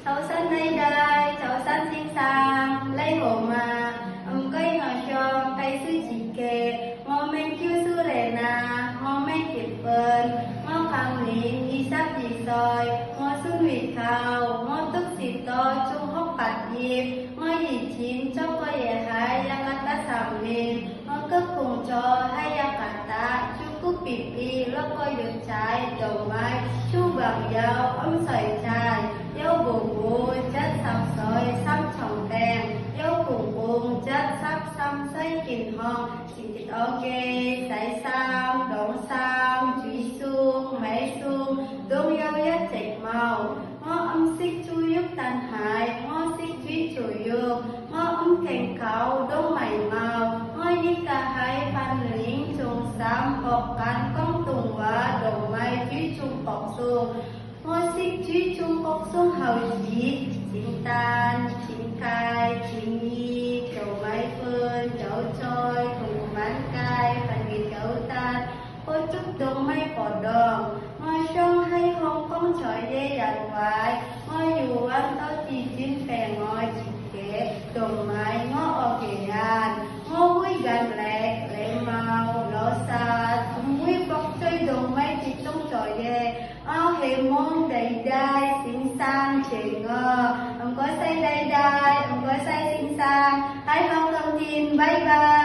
Cháu sân đây đây, cháu sân xinh sang, lấy hồ mà, cây ngồi cho, cây sư chỉ kề, mô men kêu sư lệ nà, mô men kịp vơn, mô khang lín, y sắp dì soi, mô xuân hủy khao, mô tức xì to, chung hốc bạt dịp, mô dì chín, cho cô dễ hai, ya gắt ta sảm lín, mô cất cùng cho, hai ya gắt ta, chú cúc bịp y, lốc coi được trái, đầu mai, chú bằng dao, sợi trái, dấu bù chất sắp soi, sắp trồng đèn, dấu cùng chất sắp xăm xây kìm hòn, xin thịt ok, sải sam, đống sam, chuối xuông, máy xuông, đông dấu nhất chạch màu, ngó xích chú giúp tàn hại, ngó xích chuối chủ dục, ngó kèn khảo, đông mảy màu, ngó nhích cả hai phan lính, trùng xám, bọc cán, công tùng và đầu mai chuối chung bọc xuông, ngô xích chuối chung bọc xuông hầu chí, chính tan, chính khai, chính nhi, chầu máy phương, chầu trôi, cùng bán cai, phần nghỉ chầu tan, cô chúc đông máy bỏ đòn, ngô xong hay không công trời dây đàn hoài, ngô dù ăn tao chỉ chín phè ngô chỉ kế, đồng máy ngô ở kề đàn, ngô vui gần lẹ, lẹ màu, lọ xa, vui bọc chơi đồng máy chỉ trong trời dây, hệ môn đầy đai, xinh xang, trẻ ngờ, có say đầy đai, có say xinh xang, hãy học thông tin, bye bye.